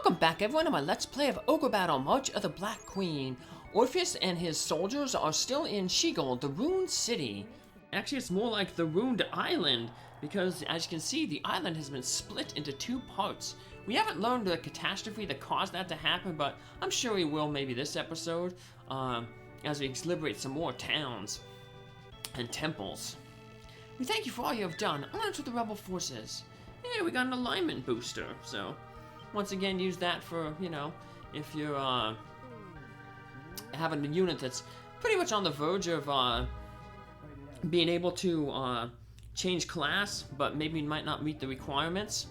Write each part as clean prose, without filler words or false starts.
Welcome back everyone to my Let's Play of Ogre Battle March of the Black Queen. Orpheus and his soldiers are still in Sheagle, the ruined city. Actually, it's more like the ruined island, because as you can see, the island has been split into two parts. We haven't learned the catastrophe that caused that to happen, but I'm sure we will maybe this episode, as we liberate some more towns and temples. We thank you for all you have done. Honor to the rebel forces. Yeah, we got an alignment booster, so once again, use that for, you know, if you're having a unit that's pretty much on the verge of being able to change class, but maybe might not meet the requirements.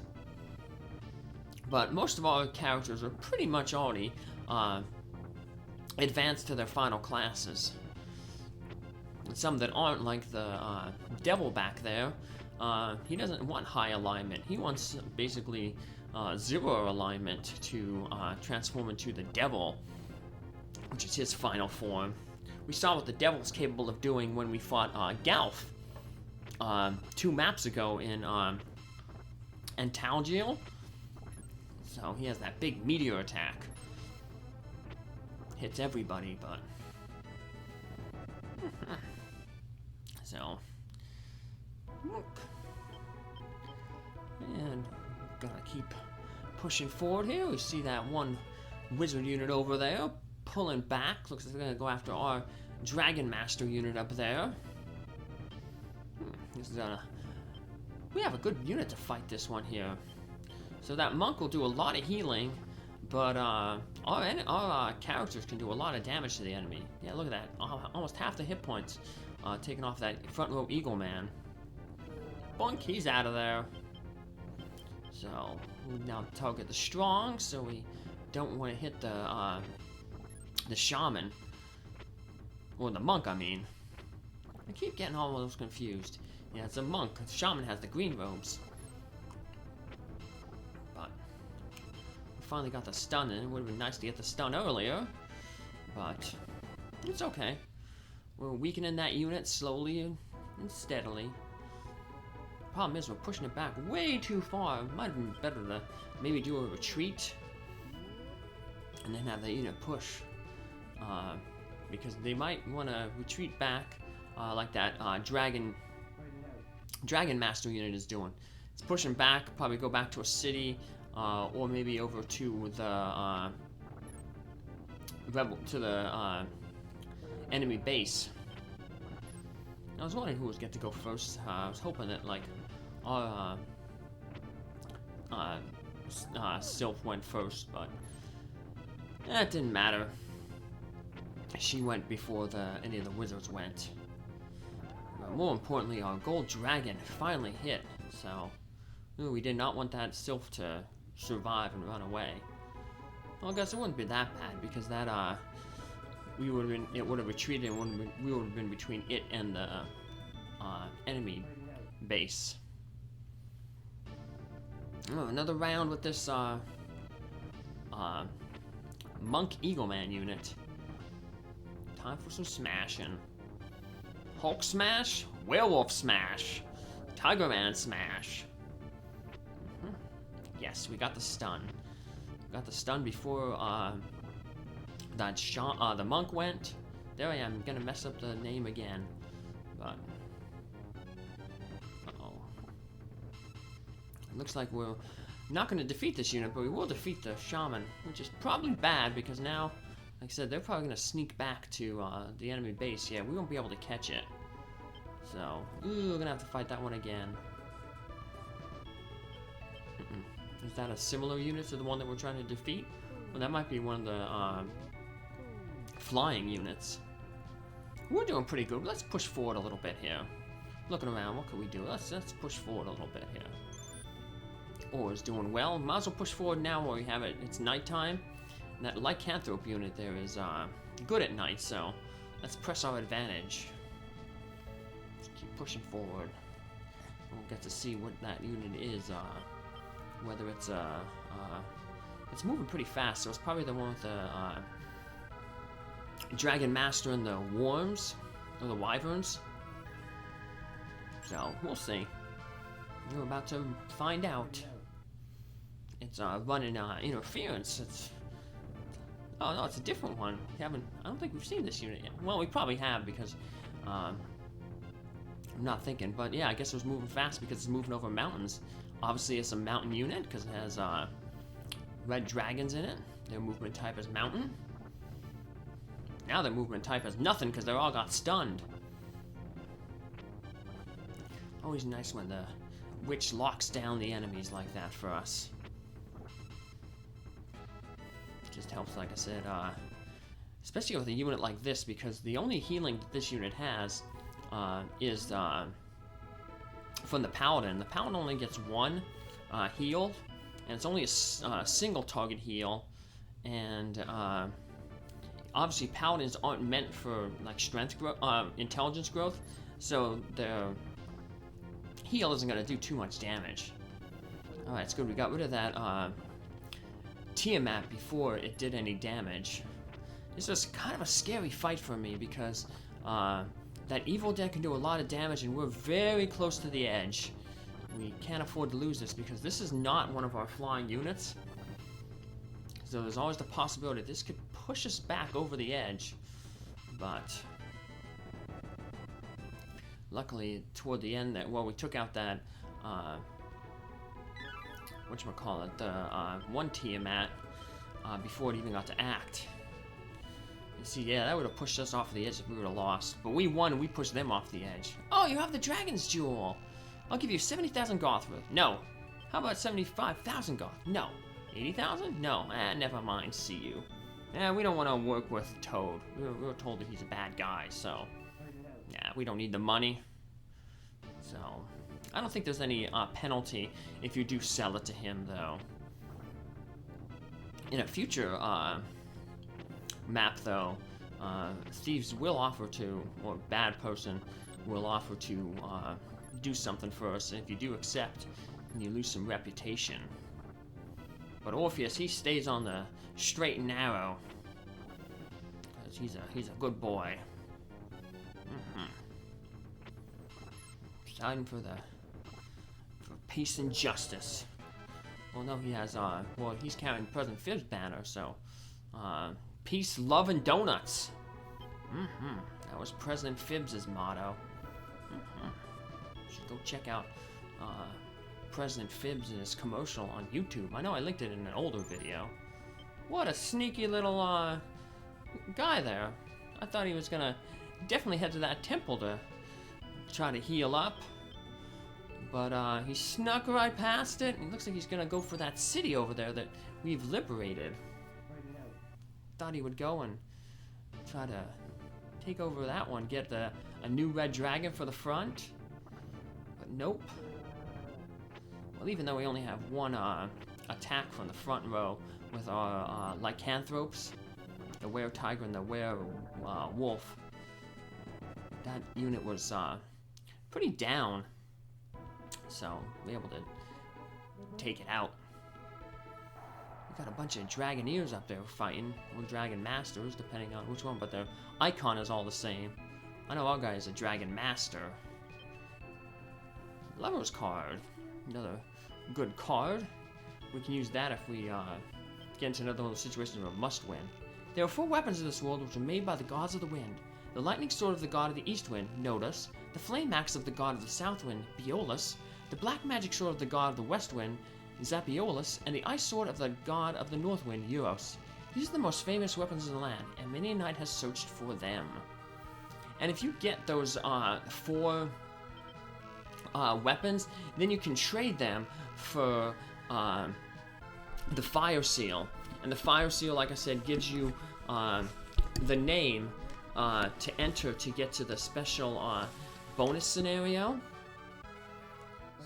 But most of our characters are pretty much already advanced to their final classes. And some that aren't, like the devil back there, he doesn't want high alignment. He wants basically 0 alignment to transform into the devil, which is his final form. We saw what the devil's capable of doing when we fought Galf 2 maps ago in Antalgiel. So he has that big meteor attack. Hits everybody, but so and gotta keep pushing forward here. We see that one wizard unit over there pulling back. Looks like they're gonna go after our dragon master unit up there. This is we have a good unit to fight this one here. So that monk will do a lot of healing, but our characters can do a lot of damage to the enemy. Yeah, look at that. Almost half the hit points taken off that front row eagle man. Bunk, he's out of there. So we now target the strong, so we don't want to hit the shaman, or the monk. I mean, I keep getting all of those confused. Yeah, it's a monk. The shaman has the green robes. But we finally got the stun in. It would have been nice to get the stun earlier, but it's okay. We're weakening that unit slowly and steadily. Problem is, we're pushing it back way too far. It might have been better to maybe do a retreat and then have the unit push, because they might want to retreat back like that dragon master unit is doing. It's pushing back, probably go back to a city, or maybe over to the enemy base. I was wondering who was get to go first. I was hoping that like our Sylph went first, but it didn't matter. She went before any of the wizards went. But more importantly, our gold dragon finally hit. So we did not want that Sylph to survive and run away. Well, I guess it wouldn't be that bad, because that it would have retreated, and we would have been between it and the enemy base. Oh, another round with this monk eagle man unit. Time for some smashing. Hulk smash, werewolf smash, tiger man smash. Yes, we got the stun. We got the stun before the monk went. There I am, gonna mess up the name again, but it looks like we're not gonna defeat this unit, but we will defeat the shaman, which is probably bad, because now, like I said, they're probably gonna sneak back to the enemy base. Yeah, we won't be able to catch it, so we're gonna have to fight that one again. Is that a similar unit to the one that we're trying to defeat? Well, that might be one of the flying units. We're doing pretty good. Let's push forward a little bit here. Looking around, what can we do? Let's push forward a little bit here. Is doing well. Might as well push forward now while we have it. It's nighttime. And that lycanthrope unit there is good at night, so let's press our advantage. Let's keep pushing forward. We'll get to see what that unit is. Whether it's it's moving pretty fast, so it's probably the one with the Dragon Master and the Worms, or the Wyverns. So, we'll see. We're about to find out. it's running interference. Oh no, it's a different one. I don't think we've seen this unit yet. Well, we probably have because I'm not thinking. But yeah, I guess it was moving fast because it's moving over mountains. Obviously, it's a mountain unit because it has red dragons in it. Their movement type is mountain. Now their movement type is nothing because they all got stunned. Always nice when the witch locks down the enemies like that for us. Just helps, like I said, especially with a unit like this, because the only healing that this unit has is from the paladin. The paladin only gets one heal, and it's only a single target heal, and obviously paladins aren't meant for like strength growth, intelligence growth, so their heal isn't going to do too much damage. Alright, it's good we got rid of that Tiamat before it did any damage. This was kind of a scary fight for me because that evil deck can do a lot of damage and we're very close to the edge. We can't afford to lose this because this is not one of our flying units. So there's always the possibility this could push us back over the edge. But luckily toward the end we took out that whatchamacallit, the one Tiamat before it even got to act. You see, yeah, that would have pushed us off the edge if we would have lost. But we won and we pushed them off the edge. Oh, you have the Dragon's Jewel! I'll give you 70,000 Goth worth. No. How about 75,000 Goth? No. 80,000? No. Never mind. See you. We don't want to work with Toad. We were told that he's a bad guy, so... Yeah, we don't need the money. So... I don't think there's any penalty if you do sell it to him, though. In a future map, though, thieves will offer to, or a bad person will offer to do something for us if you do accept and you lose some reputation. But Orpheus, he stays on the straight and narrow because he's a good boy. Fighting for peace and justice. Well, no, he has well, he's carrying President Fib's banner, so peace, love, and donuts. That was President Fibs' motto. Should go check out President Fibs' commercial on YouTube. I know I linked it in an older video. What a sneaky little guy there. I thought he was gonna definitely head to that temple to try to heal up. But he snuck right past it, and it looks like he's gonna go for that city over there that we've liberated. Thought he would go and try to take over that one, get a new red dragon for the front. But nope. Well, even though we only have one attack from the front row with our lycanthropes, the were-tiger and the were-wolf, that unit was pretty down. So, we're able to take it out. We got a bunch of Dragoneers up there fighting, or Dragon Masters, depending on which one, but their icon is all the same. I know our guy is a Dragon Master. Lover's card. Another good card. We can use that if we get into another one of those situations where we must win. There are 4 weapons in this world which are made by the gods of the wind. The lightning sword of the god of the east wind, Nodus. The flame axe of the god of the south wind, Beolus. The black magic sword of the god of the west wind, Zapiolus, and the ice sword of the god of the north wind, Euros. These are the most famous weapons in the land, and many a knight has searched for them. And if you get those 4 weapons, then you can trade them for the fire seal. And the fire seal, like I said, gives you the name to enter to get to the special bonus scenario.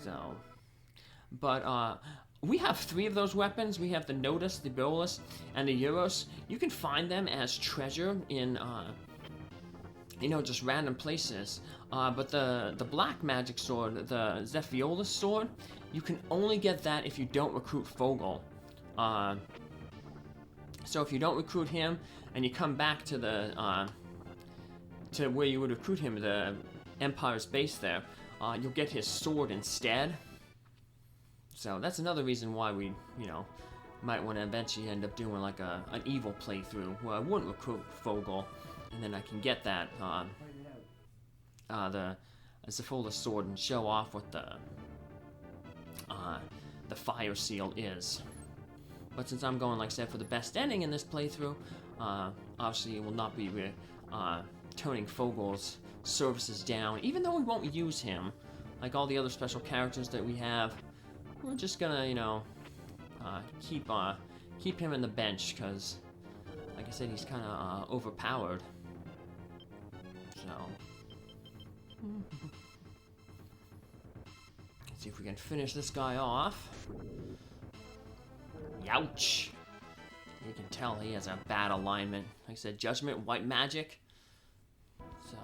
So, but we have 3 of those weapons. We have the Nodus, the Beolus, and the Euros. You can find them as treasure in, just random places. But the black magic sword, the Zephiolus sword, you can only get that if you don't recruit Fogel. So if you don't recruit him and you come back to the to where you would recruit him, the Empire's base there, you'll get his sword instead. So that's another reason why we, you know, might want to eventually end up doing like an evil playthrough where I wouldn't recruit Fogel, and then I can get that the Zafola sword and show off what the fire seal is. But since I'm going, like I said, for the best ending in this playthrough, obviously it will not be turning Fogel's services down, even though we won't use him like all the other special characters that we have. We're just gonna, you know, keep him in the bench, because, like I said, he's kind of overpowered. So, let's see if we can finish this guy off. Youch! You can tell he has a bad alignment. Like I said, Judgment, White Magic. So,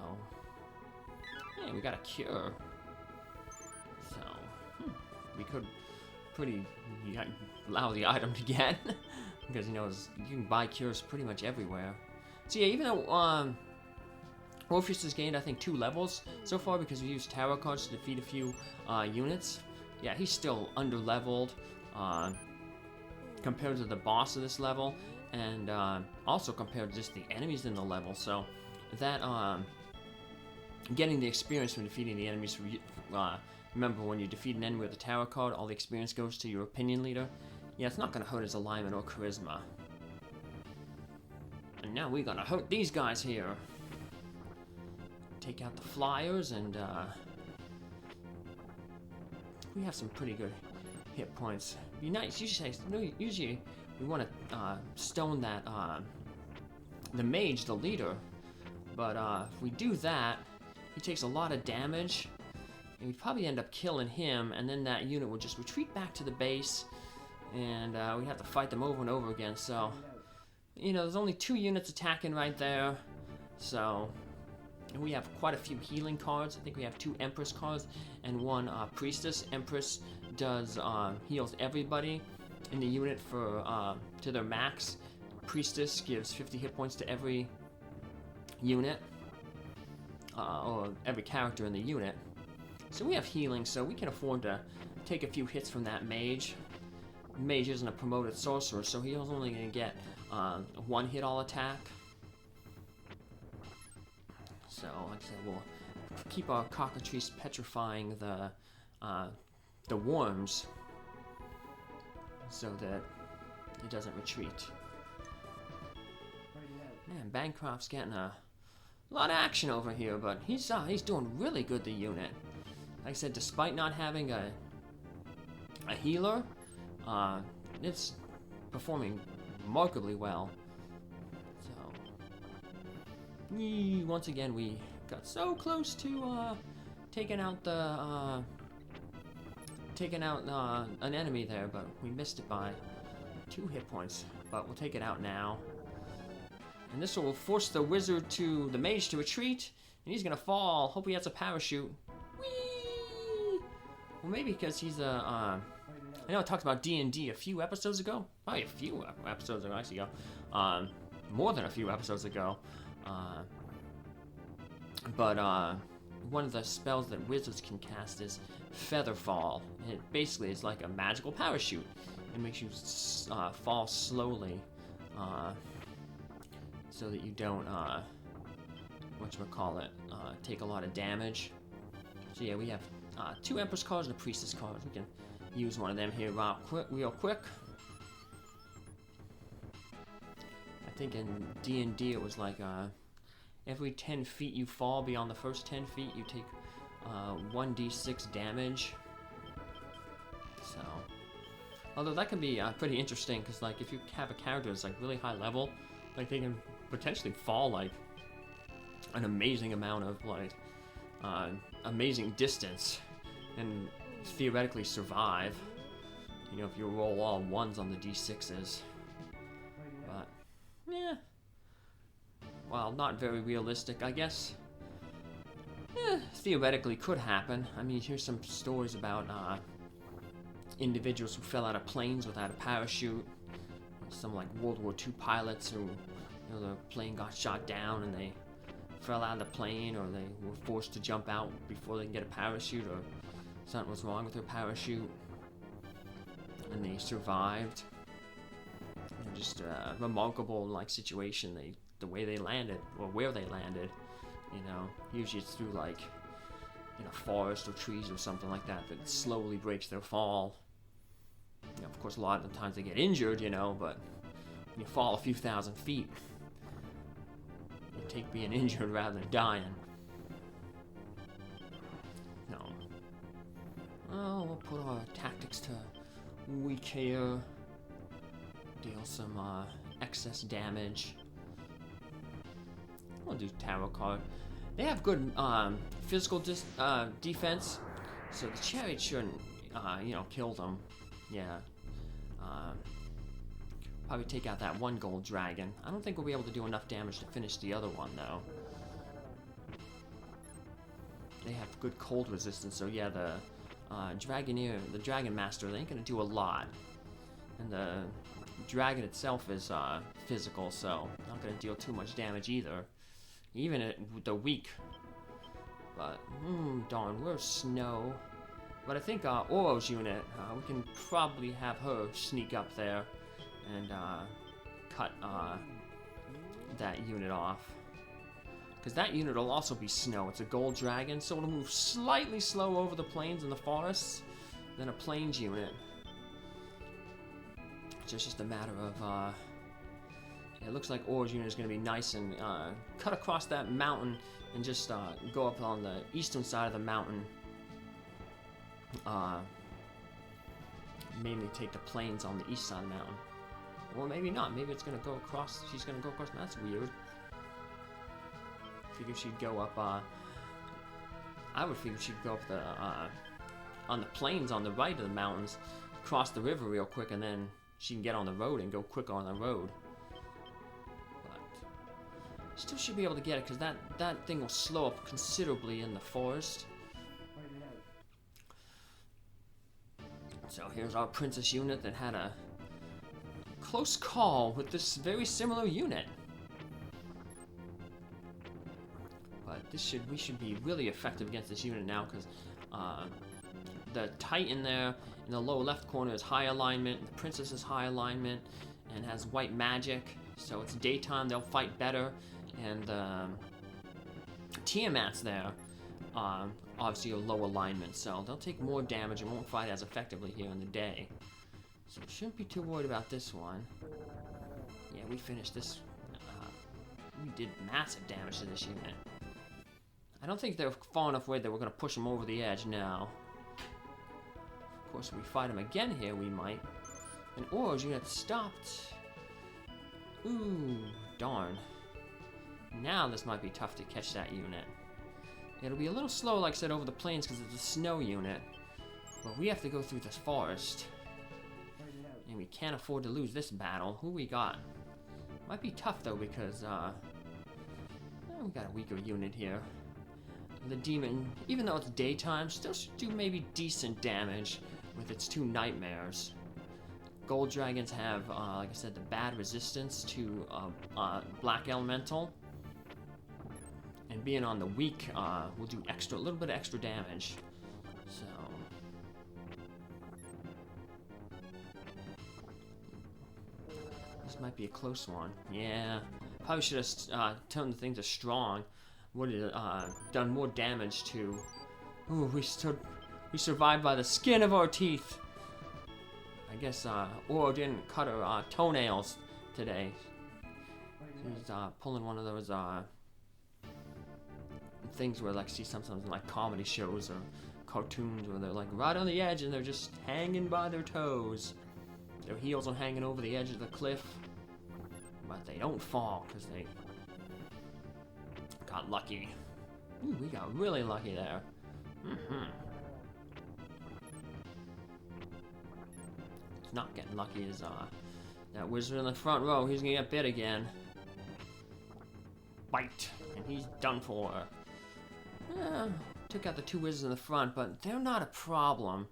hey, we got a cure. So, we could pretty lousy item to get. Because, you know, you can buy cures pretty much everywhere. So yeah, even though Orpheus has gained, I think, 2 levels so far because we used tarot cards to defeat a few units. Yeah, he's still under-leveled compared to the boss of this level, and also compared to just the enemies in the level. So that getting the experience from defeating the enemies. Remember, when you defeat an enemy with a tarot card, all the experience goes to your opinion leader. Yeah, it's not going to hurt his alignment or charisma. And now we're going to hurt these guys here. Take out the flyers, and we have some pretty good hit points. Be nice. Usually we want to stone that the mage, the leader. But if we do that, he takes a lot of damage, and we'd probably end up killing him, and then that unit would just retreat back to the base, and we'd have to fight them over and over again. So, you know, there's only 2 units attacking right there. So, and we have quite a few healing cards. I think we have 2 Empress cards and 1 Priestess. Empress does heals everybody in the unit for to their max. Priestess gives 50 hit points to every unit, or every character in the unit. So we have healing, so we can afford to take a few hits from that mage. Mage isn't a promoted sorcerer, so he's only going to get 1 hit all attack. So, like I said, we'll keep our cockatrice petrifying the worms so that it doesn't retreat. Man, Bancroft's getting a lot of action over here, but he's doing really good, the unit. Like I said, despite not having a healer, it's performing remarkably well. So, once again, we got so close to taking out an enemy there, but we missed it by 2 hit points. But we'll take it out now. And this will force the mage to retreat, and he's gonna fall. Hope he has a parachute. Whee! Well, maybe because he's I know I talked about D&D a few episodes ago. Probably a few episodes ago, actually. More than a few episodes ago. But one of the spells that wizards can cast is Featherfall. It basically is like a magical parachute. It makes you fall slowly, so that you don't take a lot of damage. So yeah, we have 2 Empress cards and a Priestess card. We can use one of them here real quick. I think in D&D it was like every 10 feet you fall beyond the first 10 feet, you take 1d6 damage. So, although that can be pretty interesting, because like if you have a character that's like really high level, like they can potentially fall like an amazing amount of like amazing distance and theoretically survive. You know, if you roll all 1s on the d6s. But yeah, well, not very realistic, I guess. Theoretically could happen. I mean, here's some stories about individuals who fell out of planes without a parachute. Some like World War II pilots who, you know, their plane got shot down and they fell out of the plane, or they were forced to jump out before they can get a parachute, or something was wrong with their parachute. and they survived. Just a remarkable like situation. The way they landed or where they landed. You know, usually it's through like forest or trees or something like that slowly breaks their fall. You know, of course, a lot of the times they get injured. You know, but when you fall a few thousand feet, you take being injured rather than dying. No. Oh, we'll put our tactics to weak here. Deal some excess damage. We'll do tarot card. They have good physical defense, so the chariot shouldn't, kill them. Yeah. Probably take out that one gold dragon. I don't think we'll be able to do enough damage to finish the other one, though. They have good cold resistance, so yeah, the Dragoneer, the Dragon Master, they ain't gonna do a lot. And the dragon itself is physical, so not gonna deal too much damage either. Even at the weak. But, darn, where's Snow? But I think Oro's unit, we can probably have her sneak up there and cut that unit off. Because that unit will also be Snow. It's a gold dragon, so it'll move slightly slow over the plains and the forests than a plains unit. It's just a matter of, it looks like Oro's unit is going to be nice and cut across that mountain and just go up on the eastern side of the mountain. Mainly take the plains on the east side of the mountain. Or maybe not. Maybe it's going to go across. She's going to go across. That's weird. Figure she'd go up. I would figure she'd go up the on the plains on the right of the mountains, cross the river real quick, and then she can get on the road and go quicker on the road. But still should be able to get it because that thing will slow up considerably in the forest. So here's our princess unit that had a close call with this very similar unit. But we should be really effective against this unit now because the Titan there in the lower left corner is high alignment, the princess is high alignment and has white magic, so it's daytime, they'll fight better, and Tiamat's there, obviously a low alignment, so they'll take more damage and won't fight as effectively here in the day. So shouldn't be too worried about this one. Yeah, we finished this. We did massive damage to this unit. I don't think they're far enough away that we're going to push them over the edge now. Of course, if we fight them again here, we might. And Oro's unit stopped. Ooh, darn. Now this might be tough to catch that unit. It'll be a little slow, like I said, over the plains because it's a snow unit. But we have to go through this forest. And we can't afford to lose this battle. Who we got? Might be tough, though, because, we got a weaker unit here. The demon, even though it's daytime, still should do maybe decent damage with its two nightmares. Gold dragons have, like I said, the bad resistance to black elemental. And being on the weak, will do a little bit of extra damage. So this might be a close one. Yeah, probably should have turned the thing to strong. Would have done more damage to. Ooh, we survived by the skin of our teeth. I guess Oro didn't cut her toenails today. She was pulling one of those things where like see sometimes in like comedy shows or cartoons where they're like right on the edge and they're just hanging by their toes. Their heels are hanging over the edge of the cliff, but they don't fall because they got lucky. Ooh, we got really lucky there. It's not getting lucky is that wizard in the front row. He's gonna get bit again. Bite, and he's done for. Took out the two wizards in the front, but they're not a problem.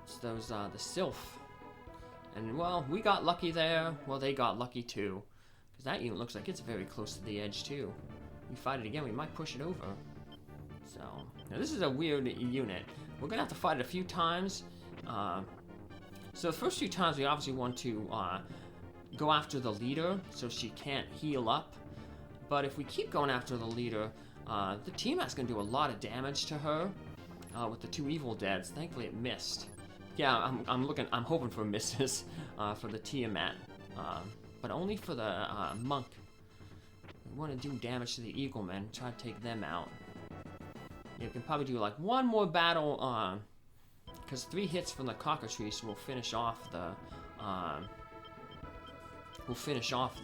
It's those the Sylph. And well, we got lucky there. Well, they got lucky too, because that unit looks like it's very close to the edge too. We fight it again, we might push it over. So, now this is a weird unit. We're gonna have to fight it a few times. So the first few times we obviously want to go after the leader so she can't heal up. But if we keep going after the leader, the Tiamat's going to do a lot of damage to her with the 2 Evil Deads. Thankfully it missed. Yeah, I'm hoping for misses for the Tiamat, but only for the monk. We want to do damage to the Eaglemen, try to take them out. You can probably do like one more battle, because 3 hits from the cockatrice will finish off the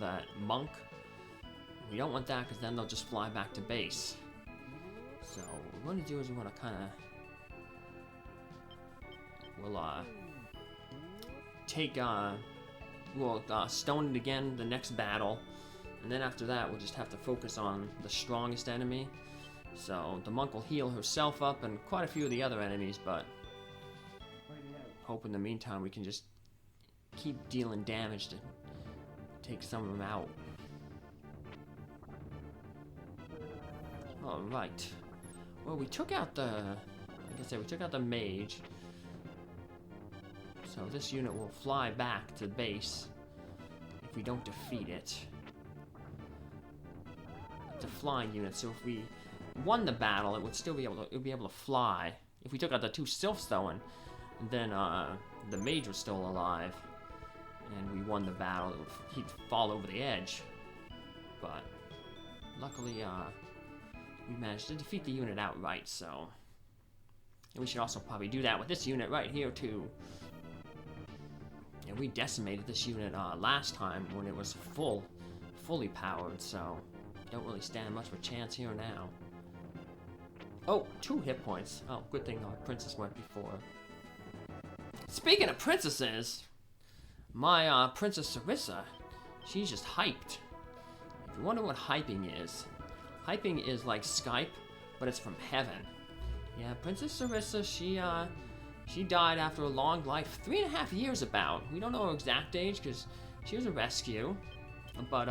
that monk. We don't want that because then they'll just fly back to base. So what we want to do is we want to kind of we'll stone it again the next battle, and then after that we'll just have to focus on the strongest enemy. So the monk will heal herself up and quite a few of the other enemies, but hope in the meantime we can just keep dealing damage to take some of them out. Alright. Well, we took out the, like I said, we took out the mage. So this unit will fly back to base if we don't defeat it. It's a flying unit, so if we won the battle, it would still be able to fly. If we took out the 2 sylphs though, and then the mage was still alive, and we won the battle, he'd fall over the edge. But luckily, we managed to defeat the unit outright. So, and we should also probably do that with this unit right here too. And we decimated this unit last time when it was fully powered, so don't really stand much of a chance here now. Oh, 2 hit points. Oh, good thing our princess went before. Speaking of princesses, my Princess Sarissa, she's just hyped. If you wonder what hyping is like Skype, but it's from heaven. Yeah, Princess Sarissa, she died after a long life, 3.5 years about. We don't know her exact age because she was a rescue, but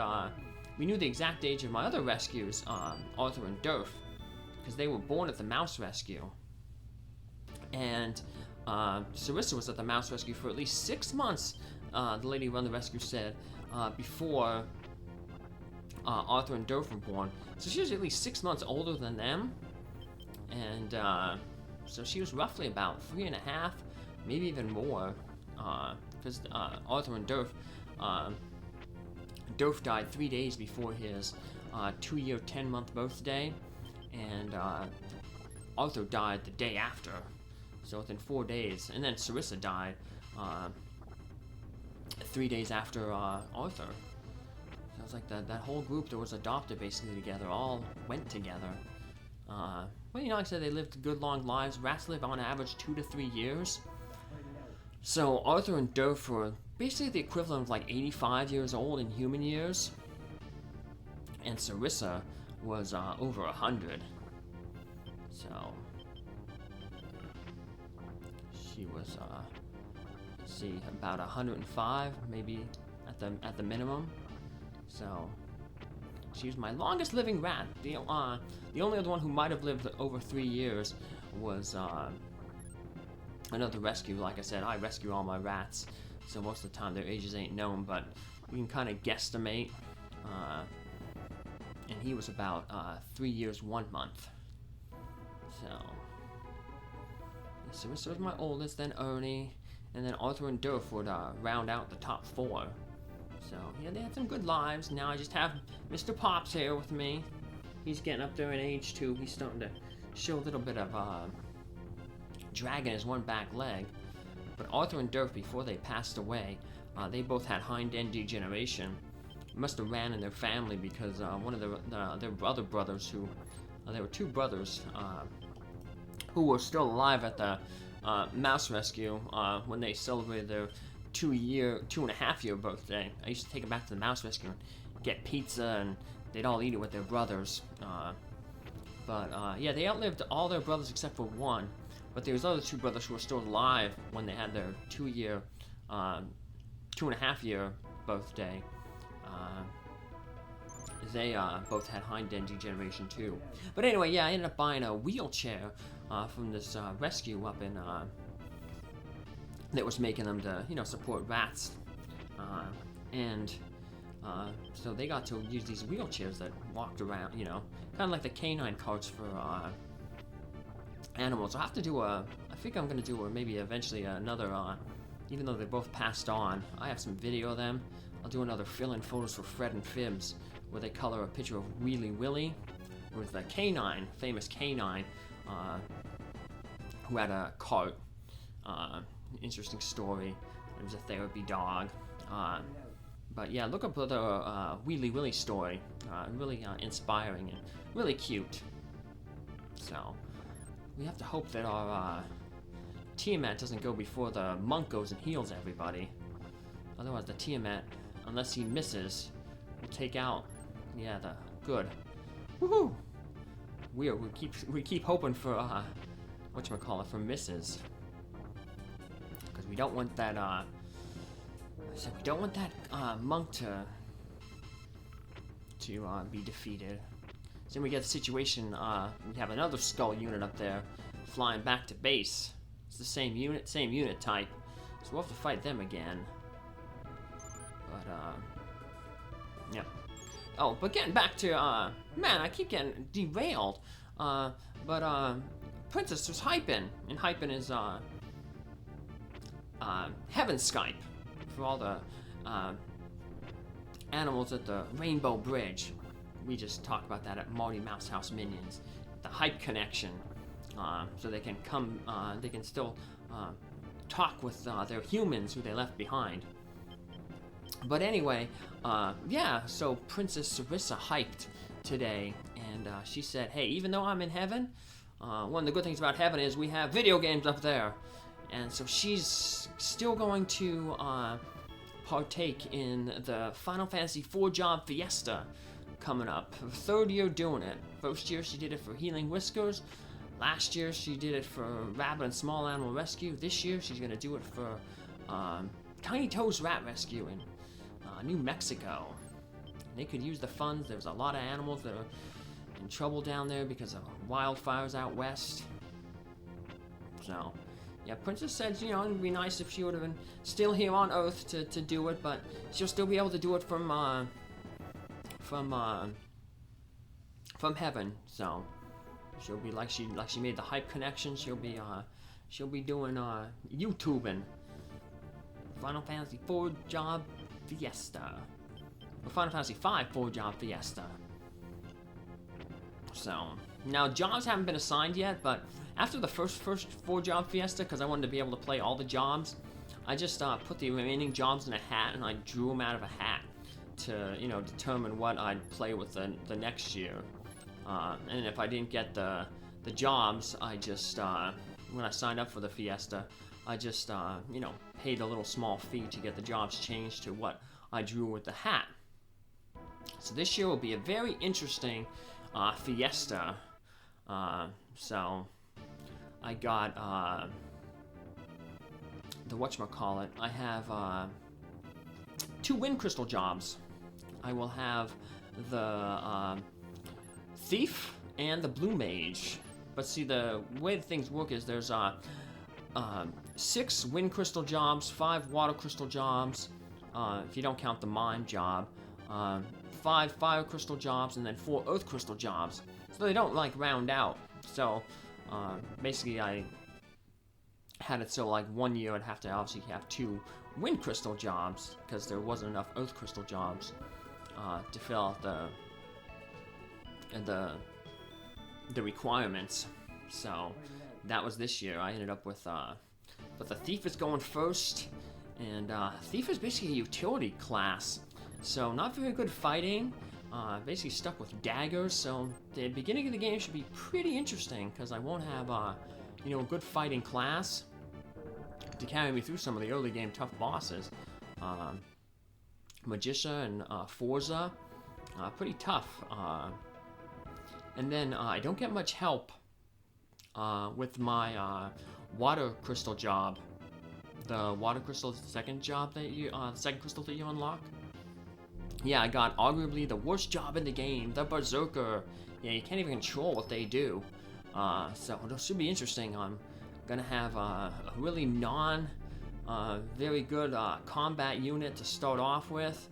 we knew the exact age of my other rescues, Arthur and Durf, because they were born at the mouse rescue. And Sarissa was at the mouse rescue for at least 6 months, the lady who ran the rescue said, before Arthur and Durf were born. So she was at least 6 months older than them, and so she was roughly about 3.5, maybe even more, because Arthur and Durf died 3 days before his 2-year, 10-month birthday, and Arthur died the day after, so within 4 days, and then Sarissa died 3 days after Arthur. So it's like that whole group that was adopted basically together all went together. Well, you know, like I said, they lived good long lives. Rats live on average 2 to 3 years. So Arthur and Durf were basically the equivalent of like 85 years old in human years. And Sarissa was over 100. So she was, let's see, about 105, maybe at the minimum. So she was my longest living rat. The only other one who might have lived over 3 years was another rescue. Like I said, I rescue all my rats, so most of the time their ages ain't known, but we can kind of guesstimate. And he was about 3 years, 1 month. So this was my oldest, then Ernie, and then Arthur and Durf would round out the top 4. So, yeah, they had some good lives. Now I just have Mr. Pops here with me. He's getting up there in age too. He's starting to show a little bit of dragging his one back leg. But Arthur and Durf, before they passed away, they both had hind end degeneration. It must have ran in their family because one of their other brothers, who there were 2 brothers who were still alive at the mouse rescue when they celebrated their 2.5 year birthday. I used to take them back to the mouse rescue and get pizza, and they'd all eat it with their brothers. Yeah, they outlived all their brothers except for one. But there was other 2 brothers who were still alive when they had their 2.5 year birthday. They both had hind end degeneration too. But anyway, yeah, I ended up buying a wheelchair from this rescue up that was making them to, you know, support rats. And so they got to use these wheelchairs that walked around, you know, kind of like the canine carts for animals. I'll have to do I think I'm going to do maybe eventually another, even though they both passed on, I have some video of them. I'll do another fill-in photos for Fred and Fibs, where they color a picture of Wheelie Willie, with the canine, famous canine, who had a cart. Interesting story. It was a therapy dog. But yeah, look up the Wheelie Willie story. Really inspiring and really cute. So we have to hope that our Tiamat doesn't go before the monk goes and heals everybody. Otherwise, the Tiamat, unless he misses, will take out. Yeah, the good. Woohoo! We keep hoping for whatchamacallit, for misses. Because we don't want that monk to be defeated. So then we get the situation, we have another skull unit up there flying back to base. It's the same unit type. So we'll have to fight them again. But yeah. Oh, but getting back to man, I keep getting derailed. But Princess was hyping, and hyping is Heaven Skype for all the animals at the Rainbow Bridge. We just talk about that at Marty Mouse House Minions. The hype connection, so they can come, they can still talk with their humans who they left behind. But anyway, yeah, so Princess Sarissa hyped today, and she said, hey, even though I'm in heaven, one of the good things about heaven is we have video games up there. And so she's still going to partake in the Final Fantasy IV Job Fiesta coming up. Her third year doing it. First year she did it for Healing Whiskers. Last year she did it for Rabbit and Small Animal Rescue. This year she's going to do it for Tiny Toes Rat Rescue in New Mexico. They could use the funds. There's a lot of animals that are in trouble down there because of wildfires out west. So, yeah, Princess said, you know, it'd be nice if she would have been still here on Earth to do it, but she'll still be able to do it from heaven. So she'll be like she made the hype connection. She'll be doing YouTubing. Final Fantasy IV Job Fiesta. Or Final Fantasy V 4 Job Fiesta. So, now jobs haven't been assigned yet, but after the first 4 Job Fiesta, because I wanted to be able to play all the jobs, I just put the remaining jobs in a hat, and I drew them out of a hat to, you know, determine what I'd play with the next year. And if I didn't get the jobs, I just, when I signed up for the Fiesta, I just, you know, paid a little small fee to get the jobs changed to what I drew with the hat. So this year will be a very interesting Fiesta. So I got the whatchamacallit. I have 2 Wind Crystal jobs. I will have the Thief and the Blue Mage. But see, the way that things work is there's 6 Wind Crystal jobs, 5 Water Crystal jobs, if you don't count the Mime job, 5 Fire Crystal jobs, and then 4 Earth Crystal jobs. So they don't, like, round out. So, basically I had it so, like, one year I'd have to obviously have 2 Wind Crystal jobs, because there wasn't enough Earth Crystal jobs to fill out the requirements. So that was this year. I ended up with but the Thief is going first, and Thief is basically a utility class, so not very good fighting, basically stuck with daggers. So the beginning of the game should be pretty interesting, because I won't have you know, a good fighting class to carry me through some of the early game tough bosses. Magician and Forza, pretty tough. And then I don't get much help with my Water Crystal job. The Water Crystal is the second job that you, second crystal that you unlock. Yeah, I got arguably the worst job in the game, the Berserker. Yeah, you can't even control what they do. So it should be interesting. I'm gonna have a really Very good combat unit to start off with.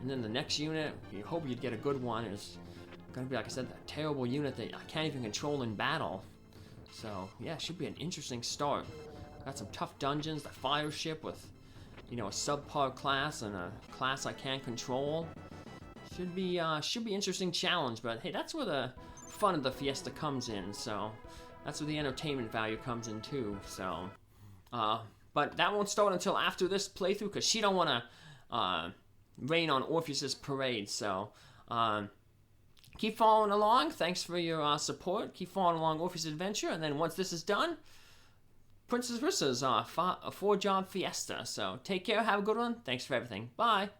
And then the next unit, you hope you'd get a good one, is gonna be, like I said, that terrible unit that I can't even control in battle. So, yeah, should be an interesting start. Got some tough dungeons, the fire ship with, you know, a subpar class and a class I can't control. Should be interesting challenge, but hey, that's where the fun of the Fiesta comes in, so that's where the entertainment value comes in too, so. But that won't start until after this playthrough, because she don't want to rain on Orpheus's parade, so keep following along. Thanks for your support. Keep following along Orpheus' adventure, and then once this is done, Princess Rissa's 4-job Fiesta. So take care, have a good one. Thanks for everything. Bye.